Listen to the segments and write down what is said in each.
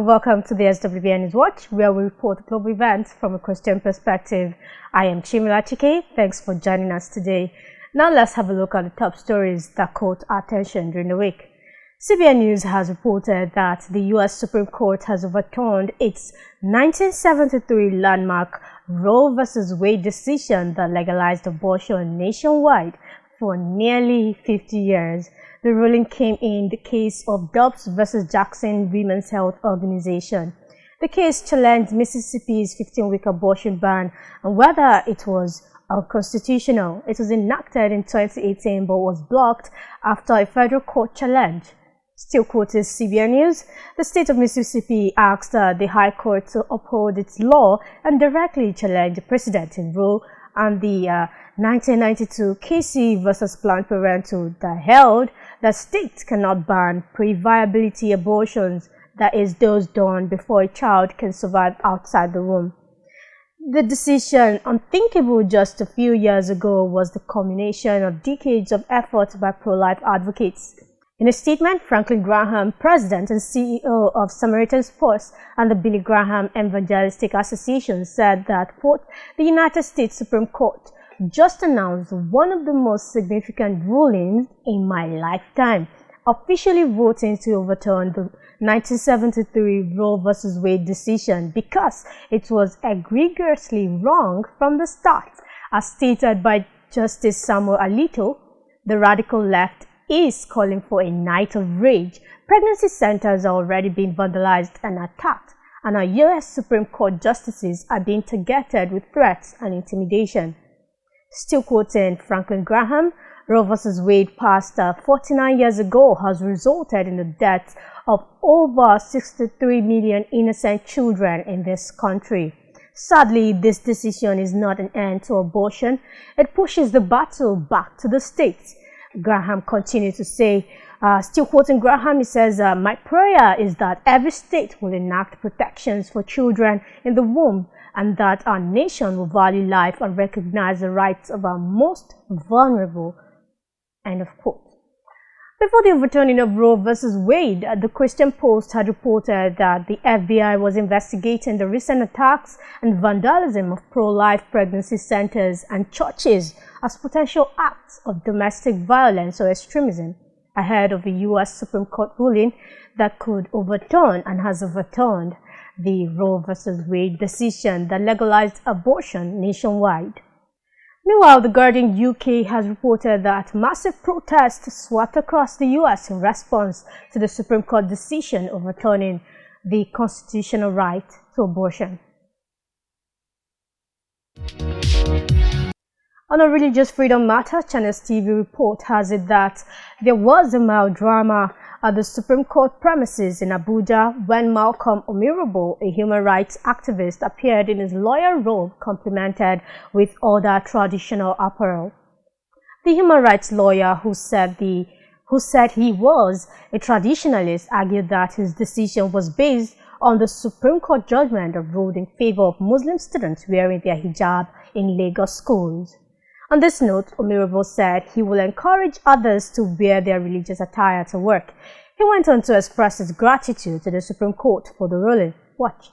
and welcome to the SWBN News Watch, where we report global events from a Christian perspective. I am Chimilachike. Thanks for joining us today. Now let's have a look at the top stories that caught our attention during the week. CBN News has reported that the U.S. Supreme Court has overturned its 1973 landmark Roe v. Wade decision that legalized abortion nationwide for nearly 50 years. The ruling came in the case of Dobbs v. Jackson Women's Health Organization. The case challenged Mississippi's 15-week abortion ban and whether it was unconstitutional. It was enacted in 2018 but was blocked after a federal court challenge. Still quoting CBN News, the state of Mississippi asked the High Court to uphold its law and directly challenge the precedent in Roe and the 1992 Casey v. Planned Parenthood that held that states cannot ban pre-viability abortions, that is, those done before a child can survive outside the womb. The decision, unthinkable just a few years ago, was the culmination of decades of effort by pro-life advocates. In a statement, Franklin Graham, President and CEO of Samaritan Sports and the Billy Graham Evangelistic Association, said that, quote, the United States Supreme Court just announced one of the most significant rulings in my lifetime, officially voting to overturn the 1973 Roe v. Wade decision because it was egregiously wrong from the start. As stated by Justice Samuel Alito, the radical left is calling for a night of rage. Pregnancy centers are already being vandalized and attacked, and our U.S. Supreme Court justices are being targeted with threats and intimidation. Still quoting Franklin Graham, Roe v. Wade passed 49 years ago has resulted in the deaths of over 63 million innocent children in this country. Sadly, this decision is not an end to abortion. It pushes the battle back to the states. Graham continued to say, still quoting Graham, he says, my prayer is that every state will enact protections for children in the womb and that our nation will value life and recognize the rights of our most vulnerable. End of quote. Before the overturning of Roe v. Wade, the Christian Post had reported that the FBI was investigating the recent attacks and vandalism of pro-life pregnancy centers and churches as potential acts of domestic violence or extremism ahead of the U.S. Supreme Court ruling that could overturn and has overturned the Roe v. Wade decision that legalized abortion nationwide. Meanwhile, The Guardian UK has reported that massive protests swept across the U.S. in response to the Supreme Court decision overturning the constitutional right to abortion. On a religious freedom matter, Channels TV report has it that there was a mild drama at the Supreme Court premises in Abuja when Malcolm Omirabo, a human rights activist, appeared in his lawyer robe complemented with other traditional apparel. The human rights lawyer, who said he was a traditionalist, argued that his decision was based on the Supreme Court judgment that ruled in favor of Muslim students wearing their hijab in Lagos schools. On this note, Omirabo said he will encourage others to wear their religious attire to work. He went on to express his gratitude to the Supreme Court for the ruling. Watch.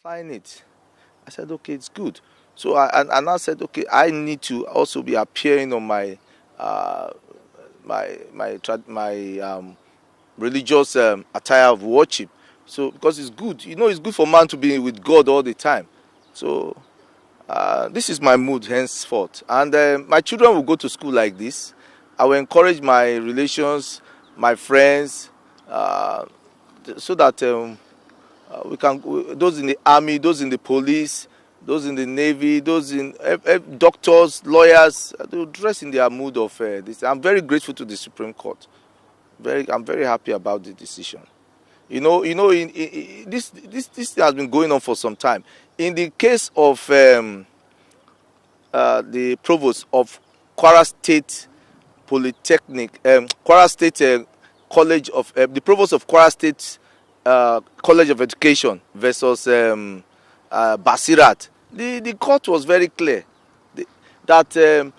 Sign it. I said, okay, it's good. So I said, okay, I need to also be appearing on my religious attire of worship. So because it's good, it's good for man to be with God all the time. So. This is my mood henceforth, and my children will go to school like this. I will encourage my relations, my friends, so that we can. Those in the army, those in the police, those in the navy, those in doctors, lawyers, they will dress in their mood of this. I'm very grateful to the Supreme Court. I'm very happy about the decision. This has been going on for some time. In the case of the provost of Kwara State Polytechnic, Kwara State College of the provost of Kwara State College of Education versus Basirat, the court was very clear that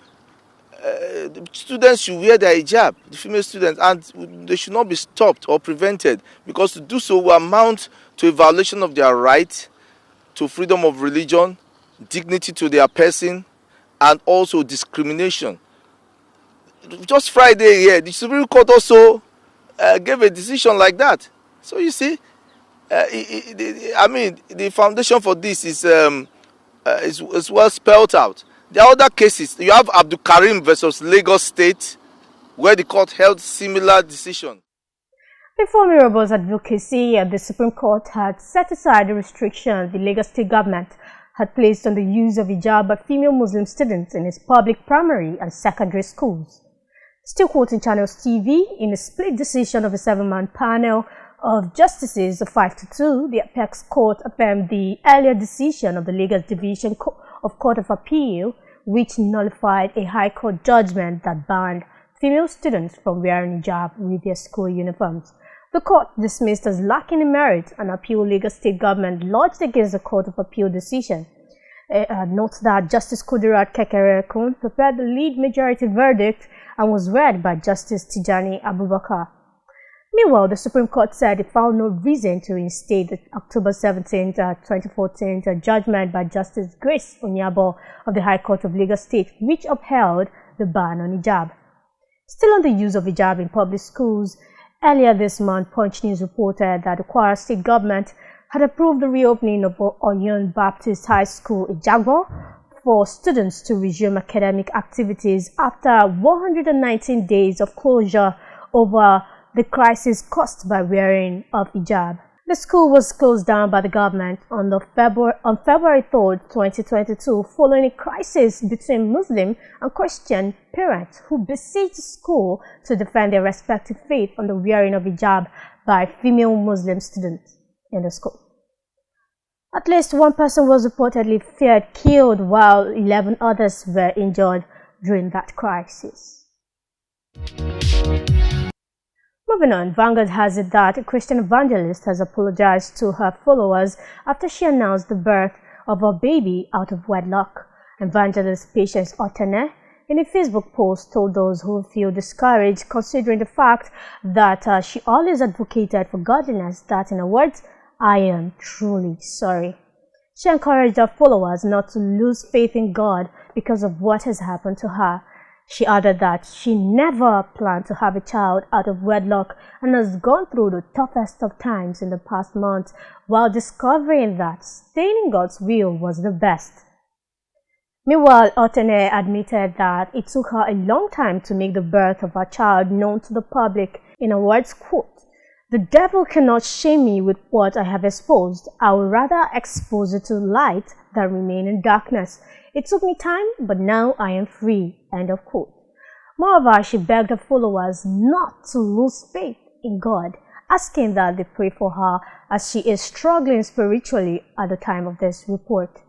the students should wear their hijab, the female students, and they should not be stopped or prevented, because to do so will amount to a violation of their right to freedom of religion, dignity to their person, and also discrimination. Just Friday here, the Supreme Court also gave a decision like that. So you see, the foundation for this is well spelled out. There are other cases. You have Abdul Karim versus Lagos State, where the court held similar decision. Before Mirabeau's advocacy, the Supreme Court had set aside the restriction the Lagos State government had placed on the use of hijab by female Muslim students in its public primary and secondary schools. Still quoting Channels TV, in a split decision of a 7-man panel of justices of 5-2, the Apex Court affirmed the earlier decision of the Lagos Division of Court of Appeal, which nullified a High Court judgment that banned female students from wearing hijab with their school uniforms. The court dismissed as lacking in merit an appeal Lagos State government lodged against the Court of Appeal decision. Note that Justice Kudirat Kekere-Ekun prepared the lead majority verdict and was read by Justice Tijani Abubakar. Meanwhile, the Supreme Court said it found no reason to reinstate the October 17, 2014 judgment by Justice Grace Onyabo of the High Court of Lagos State, which upheld the ban on hijab. Still on the use of hijab in public schools, earlier this month, Punch News reported that the Kwara State government had approved the reopening of Oyon Baptist High School in Jagbo for students to resume academic activities after 119 days of closure over the crisis caused by wearing of hijab. The school was closed down by the government on February 3, 2022, following a crisis between Muslim and Christian parents who besieged the school to defend their respective faith on the wearing of hijab by female Muslim students in the school. At least one person was reportedly feared killed, while 11 others were injured during that crisis. Moving on, Vanguard has it that a Christian evangelist has apologized to her followers after she announced the birth of her baby out of wedlock. Evangelist Patience Otene, in a Facebook post, told those who feel discouraged considering the fact that she always advocated for godliness that, in her words, "I am truly sorry." She encouraged her followers not to lose faith in God because of what has happened to her. She added that she never planned to have a child out of wedlock and has gone through the toughest of times in the past month while discovering that staying in God's will was the best. Meanwhile, Otene admitted that it took her a long time to make the birth of her child known to the public. In her words, quote, "The devil cannot shame me with what I have exposed. I would rather expose it to light than remain in darkness. It took me time, but now I am free." End of quote. Moreover, she begged her followers not to lose faith in God, asking that they pray for her as she is struggling spiritually at the time of this report.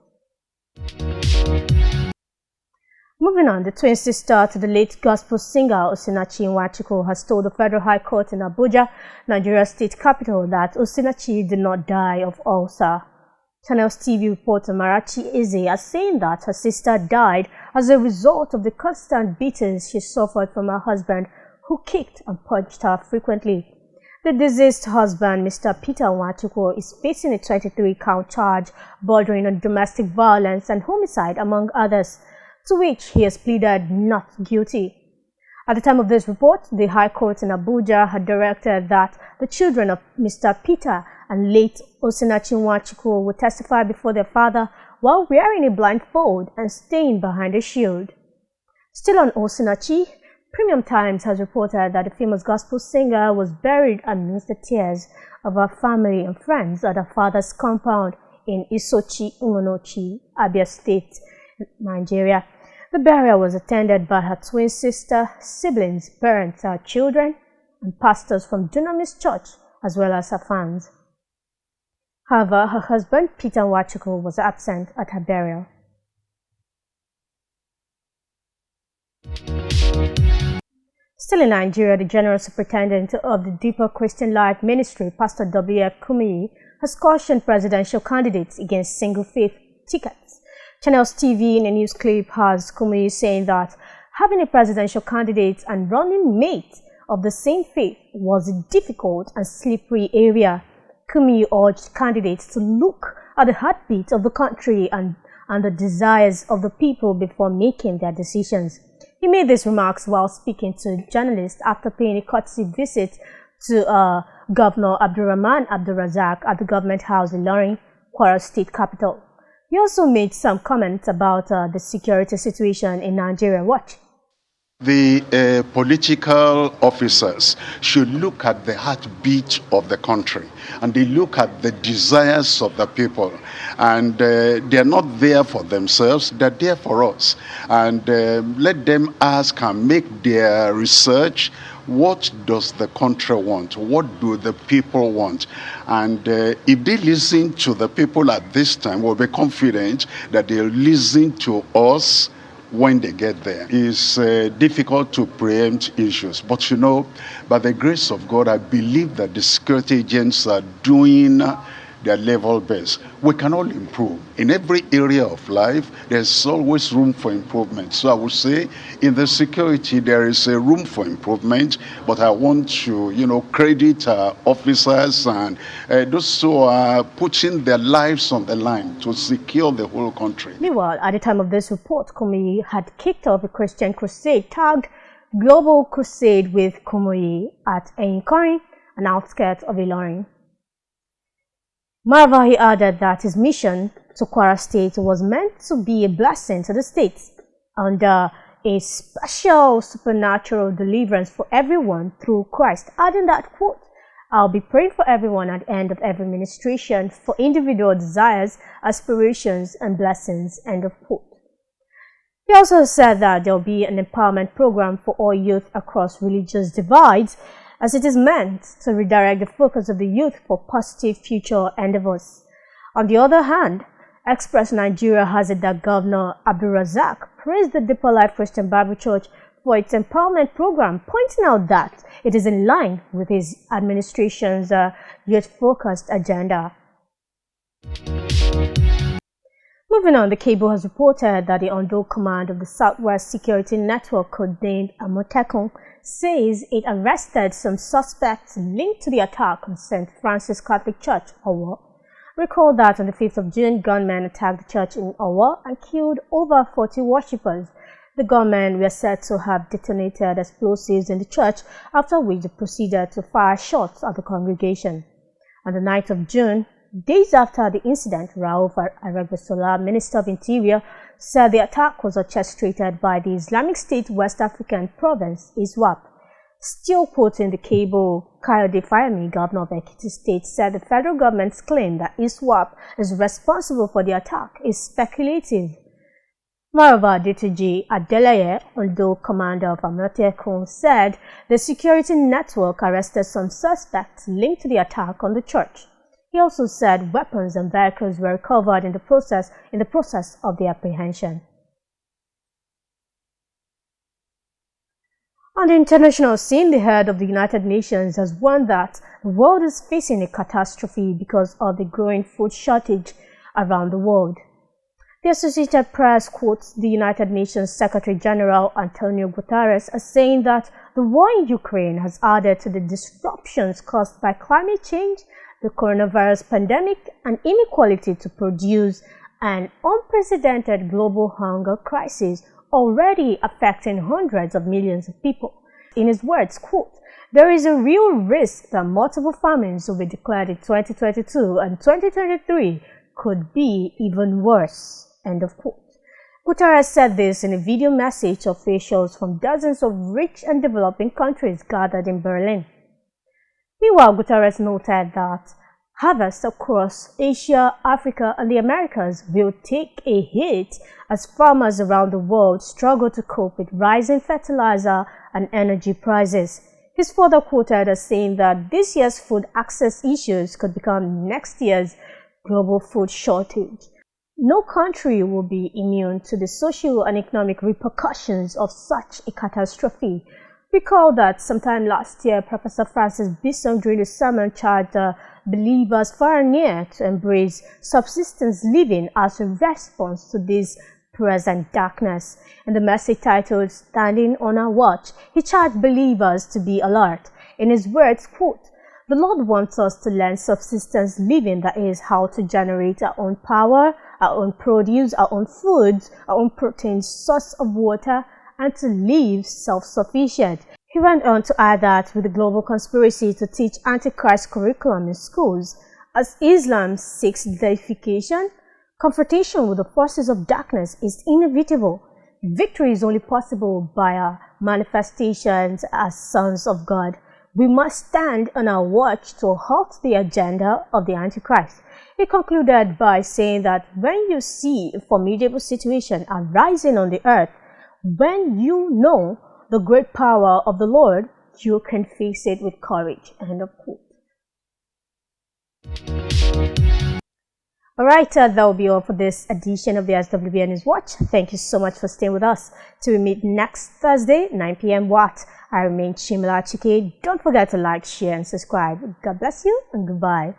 Moving on, the twin sister to the late gospel singer Osinachi Nwachukwu has told the Federal High Court in Abuja, Nigeria's state capital, that Osinachi did not die of ulcer. Channels TV reporter AMARACHI is saying that her sister died as a result of the constant beatings she suffered from her husband, who kicked and punched her frequently. The deceased husband, Mr. Peter Nwachukwu, is facing a 23-count charge bordering on domestic violence and homicide, among others, to which he has pleaded not guilty. At the time of this report, the High Court in Abuja had directed that the children of Mr. Peter and late Osinachi Nwachukwu would testify before their father while wearing a blindfold and staying behind a shield. Still on Osinachi, Premium Times has reported that the famous gospel singer was buried amidst the tears of her family and friends at her father's compound in Isochi, Umunochi, Abia State, Nigeria. The burial was attended by her twin sister, siblings, parents, her children, and pastors from Dunamis Church, as well as her fans. However, her husband, Peter Nwachukwu, was absent at her burial. Still in Nigeria, the General Superintendent of the Deeper Christian Life Ministry, Pastor W.F. Kumuyi, has cautioned presidential candidates against single faith tickets. Channels TV, in a news clip, has Kumuyi saying that having a presidential candidate and running mate of the same faith was a difficult and slippery area. Kumuyi urged candidates to look at the heartbeat of the country and the desires of the people before making their decisions. He made these remarks while speaking to journalists after paying a courtesy visit to Governor Abdulrahman Abdulrazak at the Government House in Ilorin, Kwara State capital. He also made some comments about the security situation in Nigeria. Watch. The political officers should look at the heartbeat of the country, and they look at the desires of the people, and they're not there for themselves, they're there for us. And let them ask and make their research. What does the country want? What do the people want? And if they listen to the people at this time, we'll be confident that they'll listen to us when they get there. It's difficult to preempt issues, but you know, by the grace of God, I believe that the security agents are doing their level best. We can all improve. In every area of life, there's always room for improvement. So I would say in the security, there is a room for improvement, but I want to, credit our officers and those who are putting their lives on the line to secure the whole country. Meanwhile, at the time of this report, Kumuyi had kicked off a Christian crusade tagged Global Crusade with Kumuyi at Eyinkori, an outskirt of Ilorin. Moreover, he added that his mission to Kwara State was meant to be a blessing to the state and a special supernatural deliverance for everyone through Christ, adding that, quote, "I'll be praying for everyone at the end of every ministration for individual desires, aspirations, and blessings," end of quote. He also said that there will be an empowerment program for all youth across religious divides, as it is meant to redirect the focus of the youth for positive future endeavors. On the other hand, Express Nigeria has it that Governor Abdulrazak praised the Deeper Life Christian Bible Church for its empowerment program, pointing out that it is in line with his administration's youth-focused agenda. Moving on, the cable has reported that the Ondo Command of the Southwest Security Network, codenamed Amotekun, says it arrested some suspects linked to the attack on St. Francis Catholic Church, Owo. Recall that on the 5th of June, gunmen attacked the church in Owo and killed over 40 worshippers. The gunmen were said to have detonated explosives in the church, after which they proceeded to fire shots at the congregation. On the 9th of June, days after the incident, Rauf Aregbesola, Minister of Interior, said the attack was orchestrated by the Islamic State West African province, ISWAP. Still quoting the cable, Kayode Fayemi, Governor of Ekiti State, said the federal government's claim that ISWAP is responsible for the attack is speculative. Moreover, Dituji Adeleye, Ondo commander of Amotekun, said the security network arrested some suspects linked to the attack on the church. He also said weapons and vehicles were recovered in the process of the apprehension. On the international scene, the head of the United Nations has warned that the world is facing a catastrophe because of the growing food shortage around the world. The Associated Press quotes the United Nations Secretary General Antonio Guterres as saying that the war in Ukraine has added to the disruptions caused by climate change, the coronavirus pandemic, and inequality to produce an unprecedented global hunger crisis already affecting hundreds of millions of people. In his words, quote, "There is a real risk that multiple famines will be declared in 2022 and 2023 could be even worse," end of quote. Guterres said this in a video message to officials from dozens of rich and developing countries gathered in Berlin. Meanwhile, Guterres noted that harvests across Asia, Africa, and the Americas will take a hit as farmers around the world struggle to cope with rising fertilizer and energy prices. He's further quoted as saying that this year's food access issues could become next year's global food shortage. No country will be immune to the social and economic repercussions of such a catastrophe. Recall that sometime last year, Professor Francis Bisson during a sermon charged believers far and near to embrace subsistence living as a response to this present darkness. In the message titled Standing on Our Watch, he charged believers to be alert. In his words, quote, "The Lord wants us to learn subsistence living, that is, how to generate our own power, our own produce, our own foods, our own protein, source of water, and to live self-sufficient." He went on to add that with the global conspiracy to teach Antichrist curriculum in schools, as Islam seeks deification, confrontation with the forces of darkness is inevitable. Victory is only possible by our manifestations as sons of God. We must stand on our watch to halt the agenda of the Antichrist. He concluded by saying that when you see a formidable situation arising on the earth, when you know the great power of the Lord, you can face it with courage. End of quote. Alright, that will be all for this edition of the SWBN News Watch. Thank you so much for staying with us. Till we meet next Thursday, 9 p.m. I remain Chimila Chike. Don't forget to like, share, and subscribe. God bless you and goodbye.